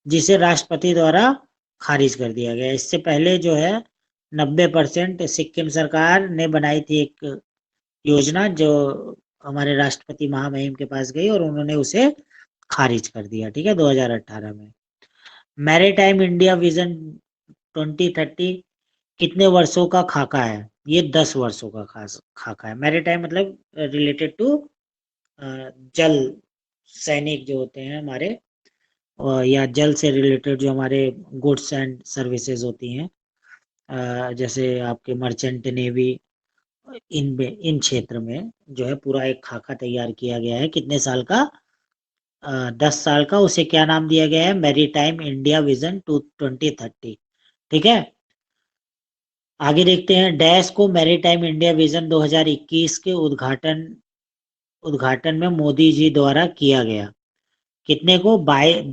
जिसे राष्ट्रपति द्वारा खारिज कर दिया गया। इससे पहले जो है 90% सिक्किम सरकार ने बनाई थी एक योजना, जो हमारे राष्ट्रपति महामहिम के पास गई और उन्होंने उसे खारिज कर दिया, ठीक है, 2018 में। मैरीटाइम इंडिया विजन 2030 कितने वर्षों का खाका है? ये 10 वर्षों का खाका है। मैरीटाइम मतलब रिलेटेड टू जल सैनिक जो होते हैं हमारे, या जल से रिलेटेड जो हमारे गुड्स एंड सर्विसेज होती हैं, जैसे आपके मर्चेंट नेवी, इन क्षेत्र में जो है पूरा एक खाका तैयार किया गया है। कितने साल का? 10 साल का। उसे क्या नाम दिया गया है? मैरीटाइम इंडिया विजन 2030, ठीक है। आगे देखते हैं। डैश को मैरीटाइम इंडिया विजन 2021 के उद्घाटन में मोदी जी द्वारा किया गया। कितने को?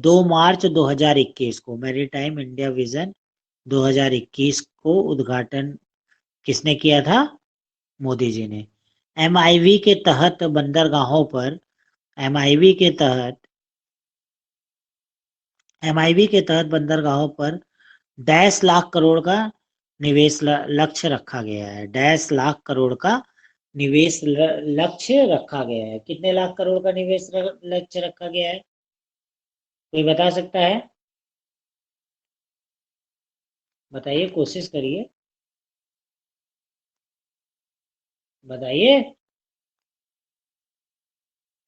2 मार्च 2021 को मैरीटाइम इंडिया विजन 2021 को उद्घाटन किसने किया था? मोदी जी ने। एमआईवी के तहत बंदरगाहों पर बंदरगाहों पर 1.5 लाख करोड़ का निवेश लक्ष्य रखा गया है। 1.5 लाख करोड़ का निवेश लक्ष्य रखा गया है। कितने लाख करोड़ का निवेश लक्ष्य रखा गया है? कोई बता सकता है? बताइए, कोशिश करिए, बताइए।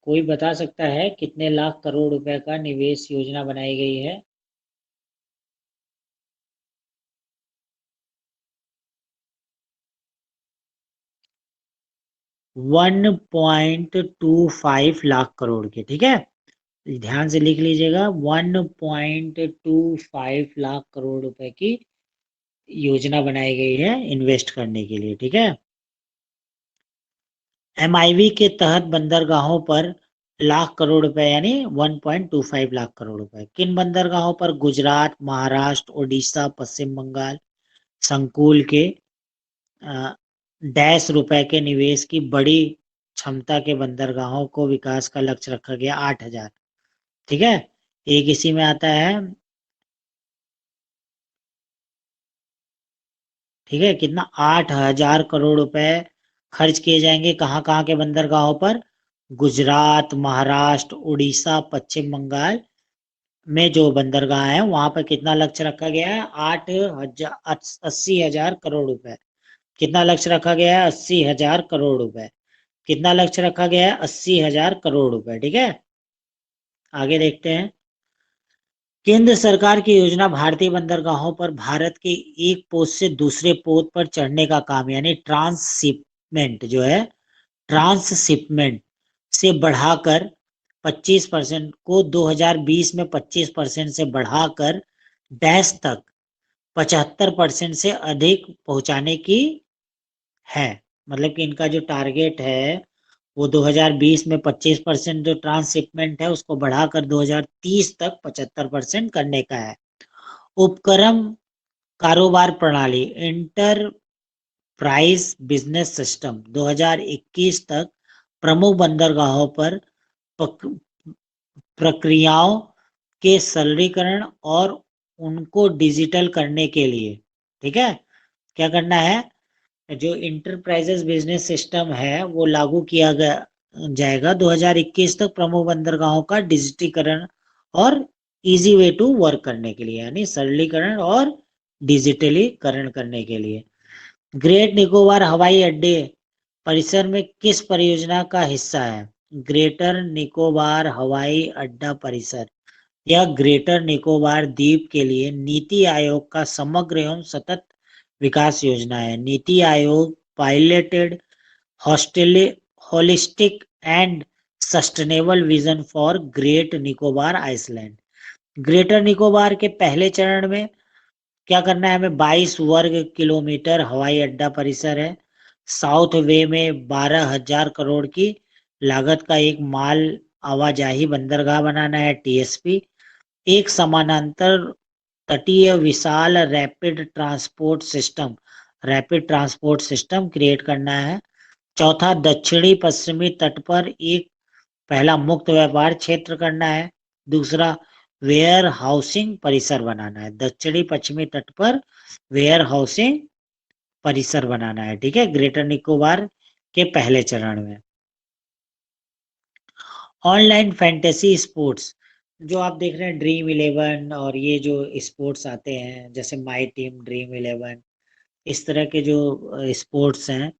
कोई बता सकता है कितने लाख करोड़ रुपए का निवेश योजना बनाई गई है? 1.25 लाख करोड़ के, ठीक है। ध्यान से लिख लीजिएगा, 1.25 लाख करोड़ रुपए की योजना बनाई गई है इन्वेस्ट करने के लिए, ठीक है। एमआईवी के तहत बंदरगाहों पर लाख करोड़ रुपए यानी 1.25 लाख करोड़ रुपए। किन बंदरगाहों पर? गुजरात, महाराष्ट्र, उड़ीसा, पश्चिम बंगाल संकुल के डैश रुपए के निवेश की बड़ी क्षमता के बंदरगाहों को विकास का लक्ष्य रखा गया 8,000, ठीक है। एक इसी में आता है, ठीक है। कितना? 8,000 करोड़ रुपए खर्च किए जाएंगे। कहाँ कहाँ के बंदरगाहों पर? गुजरात, महाराष्ट्र, उड़ीसा, पश्चिम बंगाल में जो बंदरगाह है वहां पर कितना लक्ष्य रखा गया है? 80,000 करोड़ रुपए। कितना लक्ष्य रखा गया है? 80,000 करोड़ रुपए। कितना लक्ष्य रखा गया है? 80,000 करोड़ रुपए, ठीक है। आगे देखते हैं। केंद्र सरकार की योजना भारतीय बंदरगाहों पर भारत के एक पोत से दूसरे पोत पर चढ़ने का काम यानी ट्रांसशिपमेंट जो है, ट्रांसशिपमेंट से बढ़ाकर 25% को 2020 में 25% से बढ़ाकर डैश तक 75% से अधिक पहुंचाने की है। मतलब कि इनका जो टारगेट है वो 2020 में 25% जो ट्रांसशिपमेंट है उसको बढ़ाकर 2030 तक 75% करने का है। उपक्रम कारोबार प्रणाली इंटरप्राइज बिजनेस सिस्टम 2021 तक प्रमुख बंदरगाहों पर प्रक्रियाओं के सरलीकरण और उनको डिजिटल करने के लिए, ठीक है, क्या करना है? जो इंटरप्राइजेस बिजनेस सिस्टम है वो लागू किया जाएगा 2021 तक प्रमुख बंदरगाहों का डिजिटीकरण और इजी वे टू वर्क करने के लिए, यानी सरलीकरण और डिजिटलीकरण करने के लिए। ग्रेट निकोबार हवाई अड्डे परिसर में किस परियोजना का हिस्सा है? ग्रेटर निकोबार हवाई अड्डा परिसर यह ग्रेटर निकोबार द्वीप के लिए नीति आयोग का समग्र एवं सतत विकास योजना है। NITI Aayog piloted holistic and sustainable vision for great Nicobar island. Greater Nicobar के पहले चरण में क्या करना है हमें? 22 वर्ग किलोमीटर हवाई अड्डा परिसर है। साउथ वे में 12,000 करोड़ की लागत का एक माल आवाजाही बंदरगाह बनाना है, टीएसपी। एक समानांतर तटीय विशाल रैपिड ट्रांसपोर्ट सिस्टम क्रिएट करना है। चौथा, दक्षिणी पश्चिमी तट पर एक पहला मुक्त व्यापार क्षेत्र करना है। दूसरा, वेयर हाउसिंग परिसर बनाना है, दक्षिणी पश्चिमी तट पर वेयर हाउसिंग परिसर बनाना है, ठीक है, ग्रेटर निकोबार के पहले चरण में। ऑनलाइन फैंटेसी स्पोर्ट्स, जो आप देख रहे हैं ड्रीम 11 और ये जो स्पोर्ट्स आते हैं जैसे माई टीम, ड्रीम 11, इस तरह के जो स्पोर्ट्स हैं,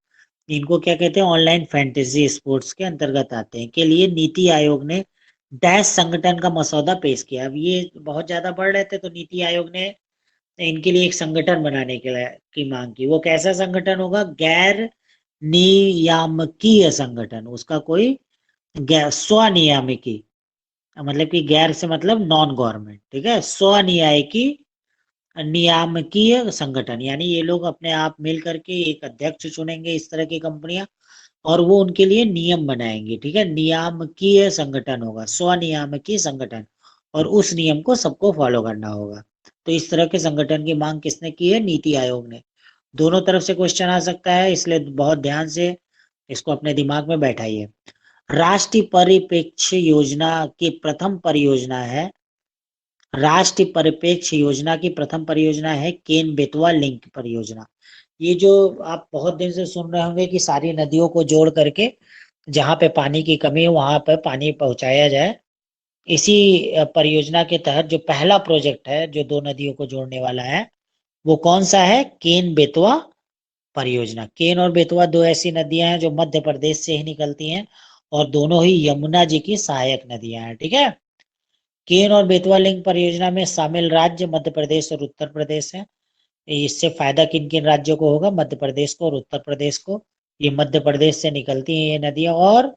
इनको क्या कहते हैं, ऑनलाइन फैंटेसी स्पोर्ट्स के अंतर्गत आते हैं, के लिए नीति आयोग ने डैश संगठन का मसौदा पेश किया। अब ये बहुत ज्यादा बढ़ रहे थे तो नीति आयोग ने इनके लिए एक संगठन बनाने के लिए की मांग की। वो कैसा संगठन होगा, गैर नियामकीय संगठन, उसका कोई स्वनियामकी, मतलब कि गैर से मतलब नॉन गवर्नमेंट, ठीक है, स्वनियायकी नियामकीय संगठन, यानी ये लोग अपने आप मिल करके एक अध्यक्ष चुनेंगे इस तरह की कंपनियां, और वो उनके लिए नियम बनाएंगे, ठीक है, नियामकीय संगठन होगा, स्वनियामकीय संगठन, और उस नियम को सबको फॉलो करना होगा। तो इस तरह के संगठन की मांग किसने की है, नीति आयोग ने। दोनों तरफ से क्वेश्चन आ सकता है, इसलिए बहुत ध्यान से इसको अपने दिमाग में बैठाइए। राष्ट्रीय परिप्रेक्ष्य योजना की प्रथम परियोजना है, राष्ट्रीय परिप्रेक्ष्य योजना की प्रथम परियोजना है केन बेतवा लिंक परियोजना। ये जो आप बहुत दिन से सुन रहे होंगे कि सारी नदियों को जोड़ करके जहां पे पानी की कमी है वहां पर पानी पहुंचाया जाए, इसी परियोजना के तहत जो पहला प्रोजेक्ट है जो दो नदियों को जोड़ने वाला है, वो कौन सा है, केन बेतवा परियोजना। केन और बेतवा दो ऐसी नदियां हैं जो मध्य प्रदेश से ही निकलती हैं, और दोनों ही यमुना जी की सहायक नदियां हैं, ठीक है। केन और बेतवा लिंक परियोजना में शामिल राज्य मध्य प्रदेश और उत्तर प्रदेश है। इससे फायदा किन किन राज्यों को होगा, मध्य प्रदेश को और उत्तर प्रदेश को। ये मध्य प्रदेश से निकलती हैं ये नदियां, और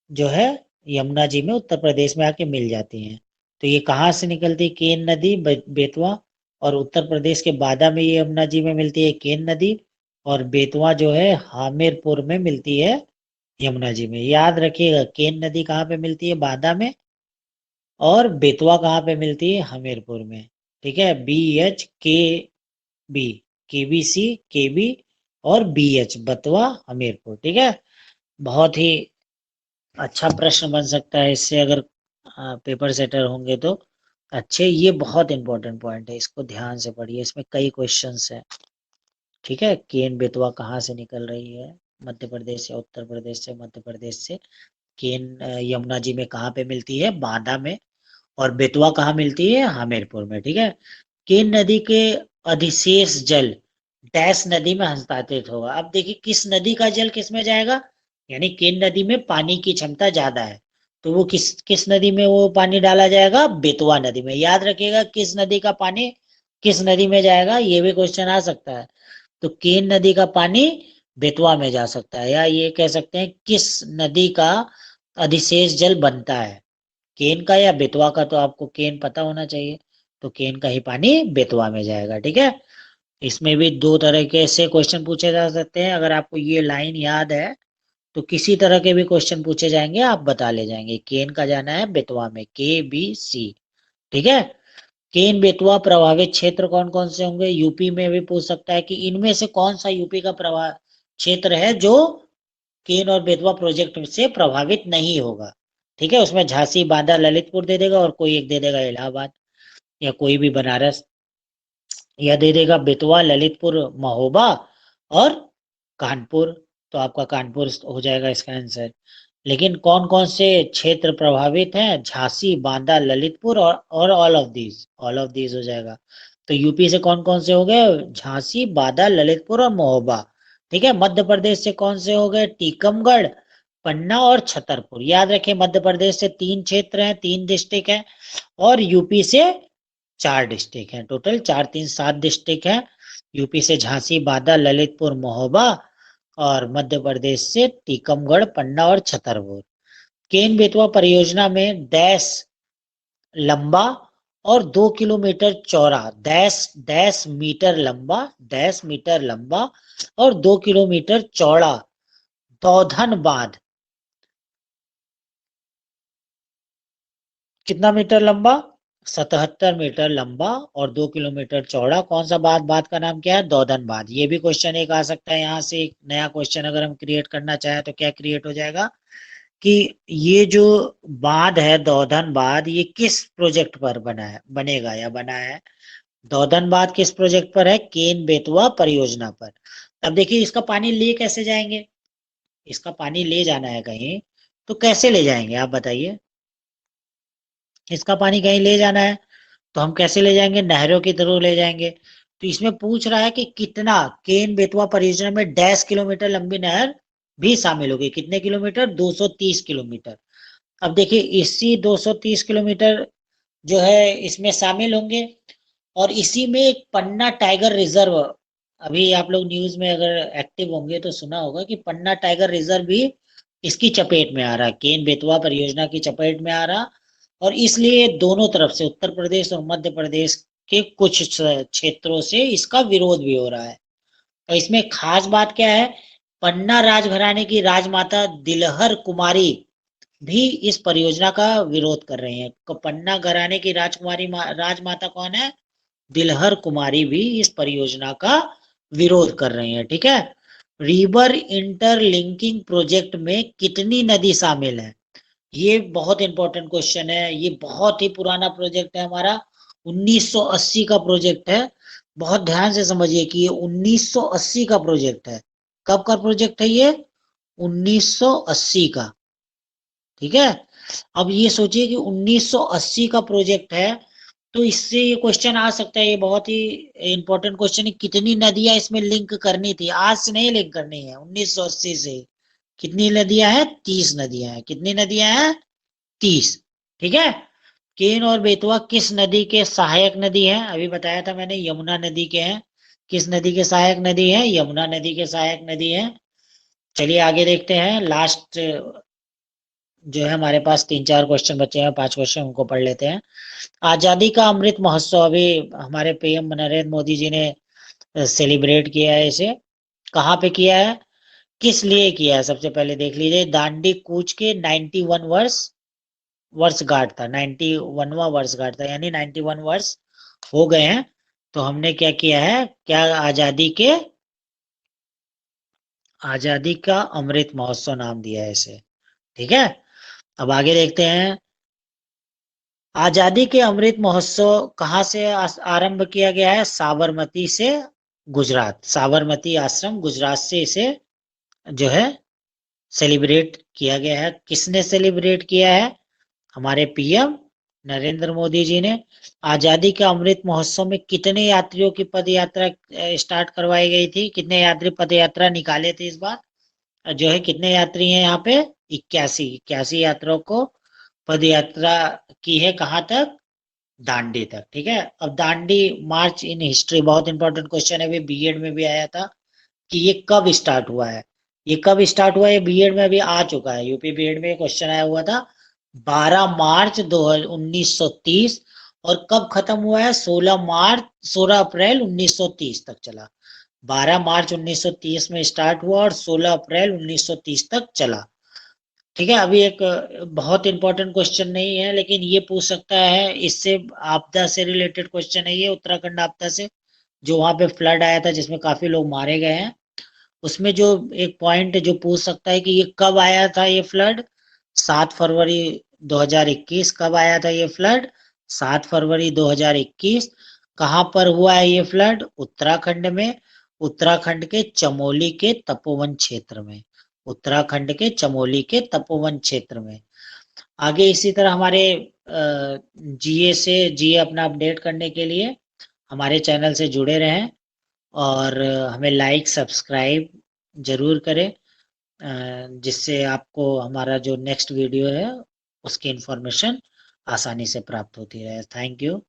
जो है यमुना जी में उत्तर प्रदेश में आके मिल जाती हैं। तो ये कहाँ से निकलती है, केन नदी बेतवा, और उत्तर प्रदेश के बादा में ये यमुना जी में मिलती है केन नदी, और बेतवा जो है हामिरपुर में मिलती है यमुना जी में। याद रखिएगा, केन नदी कहाँ पे मिलती है, बादा में, और बेतवा कहाँ पे मिलती है, हमीरपुर में, ठीक है। BHKB, KBC, KB और BH, बतवा, हमीरपुर, ठीक है। बहुत ही अच्छा प्रश्न बन सकता है इससे, अगर पेपर सेटर होंगे तो अच्छे। ये बहुत इंपॉर्टेंट पॉइंट है, इसको ध्यान से पढ़िए, इसमें कई क्वेश्चंस है, ठीक है। केन बेतवा कहाँ से निकल रही है, मध्य प्रदेश या उत्तर प्रदेश से, मध्य प्रदेश से। केन यमुना जी में कहाँ पे मिलती है, बांदा में, और बेतवा कहाँ मिलती है, हमीरपुर में, ठीक है। केन नदी के अधिशेष जल डैश नदी में हस्तांतरित होगा। अब देखिए किस नदी का जल किस में जाएगा, यानी केन नदी में पानी की क्षमता ज्यादा है, तो वो किस किस नदी में वो पानी डाला जाएगा, बेतवा नदी में। याद रखिएगा किस नदी का पानी किस नदी में जाएगा, ये भी क्वेश्चन आ सकता है। तो केन नदी का पानी बेतवा में जा सकता है, या ये कह सकते हैं किस नदी का अधिशेष जल बनता है, केन का या बेतवा का। तो आपको केन पता होना चाहिए, तो केन का ही पानी बेतवा में जाएगा, ठीक है। इसमें भी दो तरीके से क्वेश्चन पूछे जा सकते हैं, अगर आपको ये लाइन याद है तो किसी तरह के भी क्वेश्चन पूछे जाएंगे आप बता ले जाएंगे। केन का जाना है बेतवा में, KBC, ठीक है। केन बेतवा प्रभावित क्षेत्र कौन कौन से होंगे, यूपी में भी पूछ सकता है कि इनमें से कौन सा यूपी का प्रभाव क्षेत्र है जो केन और बेतवा प्रोजेक्ट से प्रभावित नहीं होगा, ठीक है। उसमें झांसी, बांदा, ललितपुर दे देगा, और कोई एक दे देगा इलाहाबाद, या कोई भी बनारस, या दे देगा बेतवा, ललितपुर, महोबा और कानपुर। तो आपका कानपुर हो जाएगा इसका आंसर। लेकिन कौन कौन से क्षेत्र प्रभावित हैं, झांसी, बांदा, ललितपुर और ऑल ऑफ दीज हो जाएगा। तो यूपी से कौन कौन से हो गए, झांसी, बांदा, ललितपुर और महोबा, ठीक है। मध्य प्रदेश से कौन से हो गए, टीकमगढ़, पन्ना और छतरपुर। याद रखें मध्य प्रदेश से 3 क्षेत्र हैं, 3 डिस्ट्रिक्ट हैं, और यूपी से 4 डिस्ट्रिक्ट हैं, टोटल 4 3 7 डिस्ट्रिक्ट हैं। यूपी से झांसी, बांदा, ललितपुर, महोबा, और मध्य प्रदेश से टीकमगढ़, पन्ना और छतरपुर। केन बेतवा परियोजना में डैश लंबा और 2 किलोमीटर चौड़ा, डैश डैश मीटर लंबा, डैश मीटर लंबा और 2 किलोमीटर चौड़ा दौधन बांध। कितना मीटर लंबा, 77 मीटर लंबा और 2 किलोमीटर चौड़ा। कौन सा बांध, बांध का नाम क्या है, दौधन बांध। ये भी क्वेश्चन एक आ सकता है, यहाँ से एक नया क्वेश्चन अगर हम क्रिएट करना चाहें तो क्या क्रिएट हो जाएगा, कि ये जो बांध है दौधन बांध, ये किस प्रोजेक्ट पर बना है, बनेगा या बना है। दौधन बांध किस प्रोजेक्ट पर है, केन बेतवा परियोजना पर। अब देखिए इसका पानी ले कैसे जाएंगे, इसका पानी ले जाना है कहीं, तो कैसे ले जाएंगे आप बताइए। इसका पानी कहीं ले जाना है तो हम कैसे ले जाएंगे, नहरों के थ्रू ले जाएंगे। तो इसमें पूछ रहा है कि कितना, केन बेतवा परियोजना में 1.5 किलोमीटर लंबी नहर भी शामिल होगी। कितने किलोमीटर, 230 किलोमीटर। अब देखिए इसी 230 किलोमीटर जो है इसमें शामिल होंगे, और इसी में एक पन्ना टाइगर रिजर्व, अभी आप लोग न्यूज में अगर एक्टिव होंगे तो सुना होगा कि पन्ना टाइगर रिजर्व भी इसकी चपेट में आ रहा, केन बेतवा परियोजना की चपेट में आ रहा। और इसलिए दोनों तरफ से, उत्तर प्रदेश और मध्य प्रदेश के कुछ क्षेत्रों से इसका विरोध भी हो रहा है। और इसमें खास बात क्या है, पन्ना राजघराने की राजमाता दिलहर कुमारी भी इस परियोजना का विरोध कर रहे हैं। पन्ना घराने की राजकुमारी राजमाता कौन है, दिलहर कुमारी भी इस परियोजना का विरोध कर रहे हैं। ठीक है। रिवर इंटरलिंकिंग प्रोजेक्ट में कितनी नदी शामिल है, ये बहुत इंपॉर्टेंट क्वेश्चन है। ये बहुत ही पुराना प्रोजेक्ट है हमारा, 1980 का प्रोजेक्ट है। बहुत ध्यान से समझिए कि ये 1980 का प्रोजेक्ट है। कब का प्रोजेक्ट है ये, 1980 का। ठीक है। अब ये सोचिए कि 1980 का प्रोजेक्ट है, तो इससे ये क्वेश्चन आ सकता है, ये बहुत ही इंपॉर्टेंट क्वेश्चन है, कितनी नदियां इसमें लिंक करनी थी। आज से नहीं लिंक करनी है, 1980 से। कितनी नदियां हैं, 30 नदियां हैं। कितनी नदियां हैं, 30। ठीक है। केन और बेतवा किस नदी के सहायक नदी है, अभी बताया था मैंने, यमुना नदी के हैं। किस नदी के सहायक नदी है, यमुना नदी के सहायक नदी है। चलिए आगे देखते हैं, लास्ट जो है हमारे पास 3-4 क्वेश्चन बचे हैं, 5 क्वेश्चन उनको पढ़ लेते हैं। आजादी का अमृत महोत्सव अभी हमारे पीएम नरेंद्र मोदी जी ने सेलिब्रेट किया है इसे। कहाँ पे किया है, किस लिए किया है, सबसे पहले देख लीजिए। दांडी कूच के 91 वर्षगांठ था, 91वां वर्षगांठ था, यानी 91 वर्ष हो गए हैं। तो हमने क्या किया है, क्या आजादी का अमृत महोत्सव नाम दिया है इसे। ठीक है। अब आगे देखते हैं, आजादी के अमृत महोत्सव कहाँ से आरंभ किया गया है, साबरमती से, गुजरात। साबरमती आश्रम गुजरात से इसे जो है सेलिब्रेट किया गया है। किसने सेलिब्रेट किया है, हमारे पीएम नरेंद्र मोदी जी ने। आजादी के अमृत महोत्सव में कितने यात्रियों की पद यात्रा स्टार्ट करवाई गई थी, कितने यात्री पद यात्रा निकाले थे इस बार, जो है कितने यात्री हैं यहाँ पे, 81 यात्रियों को पद यात्रा की है, कहाँ तक, दांडी तक। ठीक है। अब दांडी मार्च इन हिस्ट्री, बहुत इंपॉर्टेंट क्वेश्चन है, बीएड में भी आया था कि ये कब स्टार्ट हुआ है। ये कब स्टार्ट हुआ है, ये बीएड में अभी आ चुका है, यूपी बीएड में क्वेश्चन आया हुआ था। 12 मार्च 1930। और कब खत्म हुआ है, 16 अप्रैल 1930 तक चला। 12 मार्च 1930 में स्टार्ट हुआ और 16 अप्रैल 1930 तक चला। ठीक है। अभी एक बहुत इंपॉर्टेंट क्वेश्चन नहीं है, लेकिन ये पूछ सकता है, इससे आपदा से रिलेटेड क्वेश्चन है ये, उत्तराखंड आपदा से, जो वहां पे फ्लड आया था जिसमें काफी लोग मारे गए हैं। उसमें जो एक पॉइंट जो पूछ सकता है कि ये कब आया था ये फ्लड, 7 फरवरी 2021। कब आया था ये फ्लड, 7 फरवरी 2021। कहाँ पर हुआ है ये फ्लड, उत्तराखंड में, उत्तराखंड के चमोली के तपोवन क्षेत्र में, उत्तराखंड के चमोली के तपोवन क्षेत्र में। आगे इसी तरह हमारे जीए अपना अपडेट करने के लिए हमारे चैनल से जुड़े रहें, और हमें लाइक सब्सक्राइब जरूर करें, जिससे आपको हमारा जो नेक्स्ट वीडियो है उसकी इंफॉर्मेशन आसानी से प्राप्त होती रहे। Thank you.